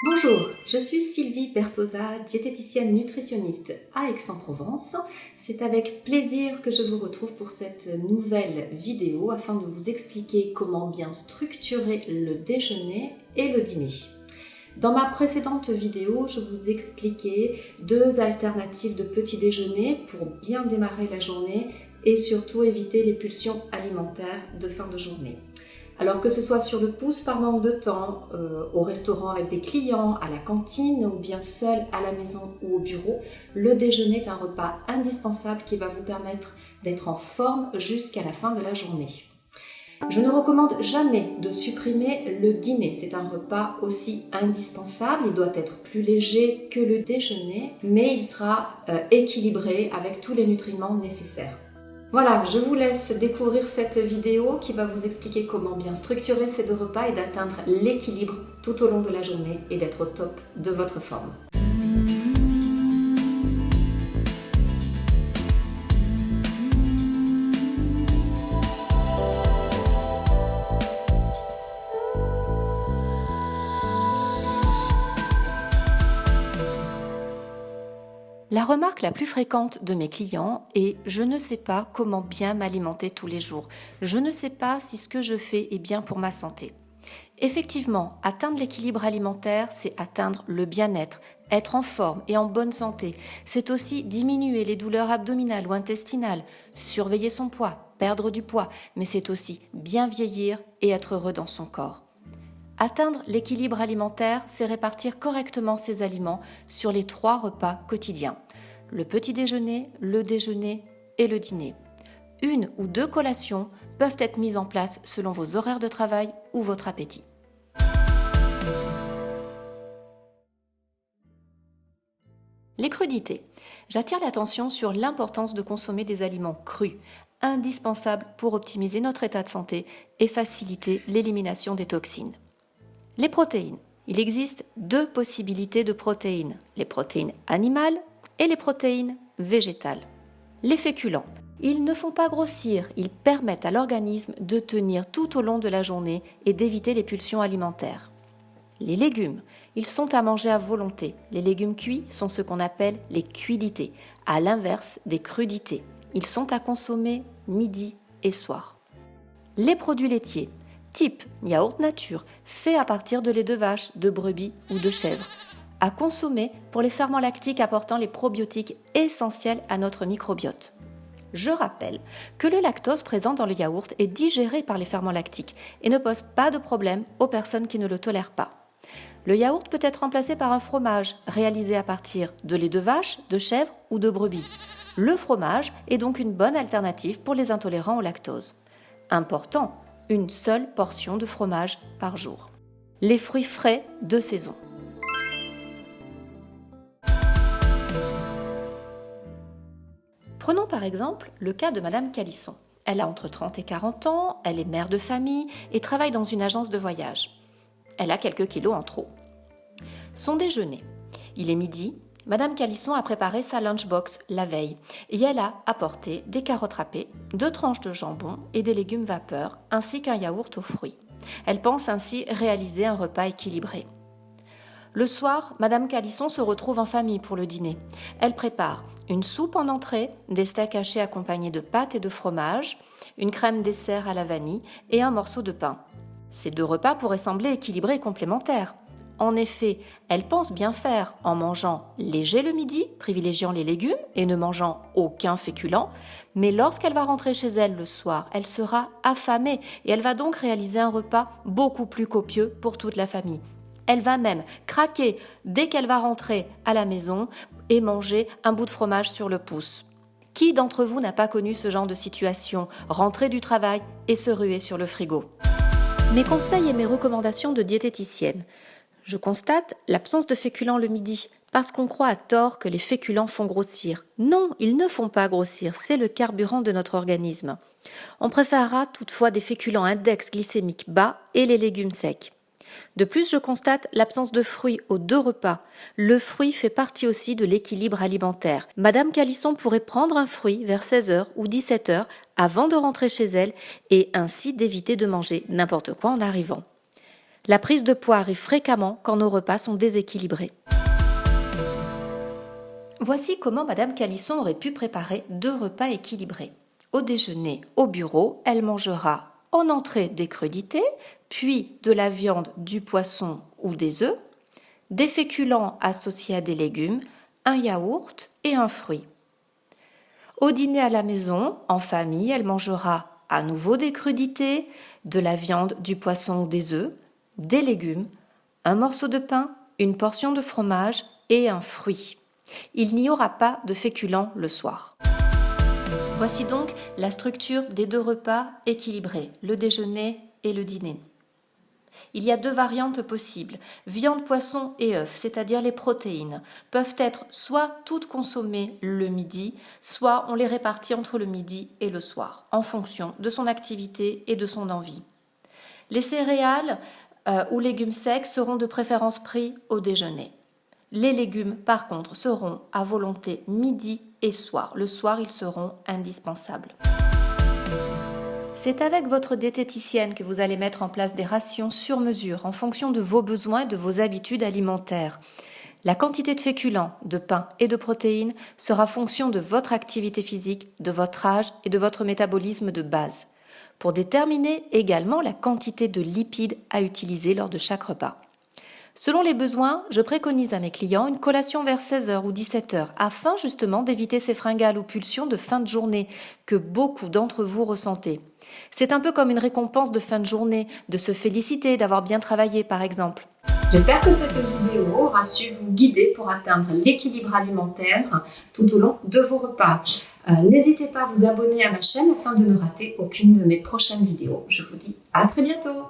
Bonjour, je suis Sylvie Bertosa, diététicienne nutritionniste à Aix-en-Provence. C'est avec plaisir que je vous retrouve pour cette nouvelle vidéo afin de vous expliquer comment bien structurer le déjeuner et le dîner. Dans ma précédente vidéo, je vous expliquais deux alternatives de petit déjeuner pour bien démarrer la journée et surtout éviter les pulsions alimentaires de fin de journée. Alors que ce soit sur le pouce par manque de temps, au restaurant avec des clients, à la cantine ou bien seul à la maison ou au bureau, le déjeuner est un repas indispensable qui va vous permettre d'être en forme jusqu'à la fin de la journée. Je ne recommande jamais de supprimer le dîner, c'est un repas aussi indispensable, il doit être plus léger que le déjeuner, mais il sera équilibré avec tous les nutriments nécessaires. Voilà, je vous laisse découvrir cette vidéo qui va vous expliquer comment bien structurer ces deux repas et d'atteindre l'équilibre tout au long de la journée et d'être au top de votre forme. La remarque la plus fréquente de mes clients est « je ne sais pas comment bien m'alimenter tous les jours. Je ne sais pas si ce que je fais est bien pour ma santé. » Effectivement, atteindre l'équilibre alimentaire, c'est atteindre le bien-être, être en forme et en bonne santé. C'est aussi diminuer les douleurs abdominales ou intestinales, surveiller son poids, perdre du poids, mais c'est aussi bien vieillir et être heureux dans son corps. Atteindre l'équilibre alimentaire, c'est répartir correctement ses aliments sur les 3 repas quotidiens. Le petit déjeuner, le déjeuner et le dîner. 1 ou 2 collations peuvent être mises en place selon vos horaires de travail ou votre appétit. Les crudités. J'attire l'attention sur l'importance de consommer des aliments crus, indispensables pour optimiser notre état de santé et faciliter l'élimination des toxines. Les protéines. Il existe 2 possibilités de protéines, les protéines animales et les protéines végétales. Les féculents. Ils ne font pas grossir, ils permettent à l'organisme de tenir tout au long de la journée et d'éviter les pulsions alimentaires. Les légumes. Ils sont à manger à volonté. Les légumes cuits sont ce qu'on appelle les cuidités, à l'inverse des crudités. Ils sont à consommer midi et soir. Les produits laitiers. Type yaourt nature, fait à partir de lait de vache, de brebis ou de chèvre, à consommer pour les ferments lactiques apportant les probiotiques essentiels à notre microbiote. Je rappelle que le lactose présent dans le yaourt est digéré par les ferments lactiques et ne pose pas de problème aux personnes qui ne le tolèrent pas. Le yaourt peut être remplacé par un fromage réalisé à partir de lait de vache, de chèvre ou de brebis. Le fromage est donc une bonne alternative pour les intolérants au lactose. Important, une seule portion de fromage par jour. Les fruits frais de saison. Prenons par exemple le cas de Madame Calisson. Elle a entre 30 et 40 ans, elle est mère de famille et travaille dans une agence de voyage. Elle a quelques kilos en trop. Son déjeuner. Il est midi. Madame Calisson a préparé sa lunchbox la veille et elle a apporté des carottes râpées, 2 tranches de jambon et des légumes vapeur ainsi qu'un yaourt aux fruits. Elle pense ainsi réaliser un repas équilibré. Le soir, Madame Calisson se retrouve en famille pour le dîner. Elle prépare une soupe en entrée, des steaks hachés accompagnés de pâtes et de fromage, une crème dessert à la vanille et un morceau de pain. Ces 2 repas pourraient sembler équilibrés et complémentaires. En effet, elle pense bien faire en mangeant léger le midi, privilégiant les légumes et ne mangeant aucun féculent, mais lorsqu'elle va rentrer chez elle le soir, elle sera affamée et elle va donc réaliser un repas beaucoup plus copieux pour toute la famille. Elle va même craquer dès qu'elle va rentrer à la maison et manger un bout de fromage sur le pouce. Qui d'entre vous n'a pas connu ce genre de situation, rentrer du travail et se ruer sur le frigo ? Mes conseils et mes recommandations de diététicienne. Je constate l'absence de féculents le midi, parce qu'on croit à tort que les féculents font grossir. Non, ils ne font pas grossir, c'est le carburant de notre organisme. On préférera toutefois des féculents index glycémique bas et les légumes secs. De plus, je constate l'absence de fruits aux 2 repas. Le fruit fait partie aussi de l'équilibre alimentaire. Madame Calisson pourrait prendre un fruit vers 16h ou 17h avant de rentrer chez elle et ainsi d'éviter de manger n'importe quoi en arrivant. La prise de poids arrive fréquemment quand nos repas sont déséquilibrés. Voici comment Madame Calisson aurait pu préparer 2 repas équilibrés. Au déjeuner, au bureau, elle mangera en entrée des crudités, puis de la viande, du poisson ou des œufs, des féculents associés à des légumes, un yaourt et un fruit. Au dîner à la maison, en famille, elle mangera à nouveau des crudités, de la viande, du poisson ou des œufs, des légumes, un morceau de pain, une portion de fromage et un fruit. Il n'y aura pas de féculents le soir. Voici donc la structure des 2 repas équilibrés, le déjeuner et le dîner. Il y a 2 variantes possibles. Viande, poisson et œufs, c'est-à-dire les protéines, peuvent être soit toutes consommées le midi, soit on les répartit entre le midi et le soir, en fonction de son activité et de son envie. Les céréales ou légumes secs seront de préférence pris au déjeuner. Les légumes, par contre, seront à volonté midi et soir. Le soir, ils seront indispensables. C'est avec votre diététicienne que vous allez mettre en place des rations sur mesure en fonction de vos besoins et de vos habitudes alimentaires. La quantité de féculents, de pain et de protéines sera fonction de votre activité physique, de votre âge et de votre métabolisme de base. Pour déterminer également la quantité de lipides à utiliser lors de chaque repas. Selon les besoins, je préconise à mes clients une collation vers 16h ou 17h afin justement d'éviter ces fringales ou pulsions de fin de journée que beaucoup d'entre vous ressentez. C'est un peu comme une récompense de fin de journée, de se féliciter d'avoir bien travaillé par exemple. J'espère que cette vidéo aura su vous guider pour atteindre l'équilibre alimentaire tout au long de vos repas. N'hésitez pas à vous abonner à ma chaîne afin de ne rater aucune de mes prochaines vidéos. Je vous dis à très bientôt.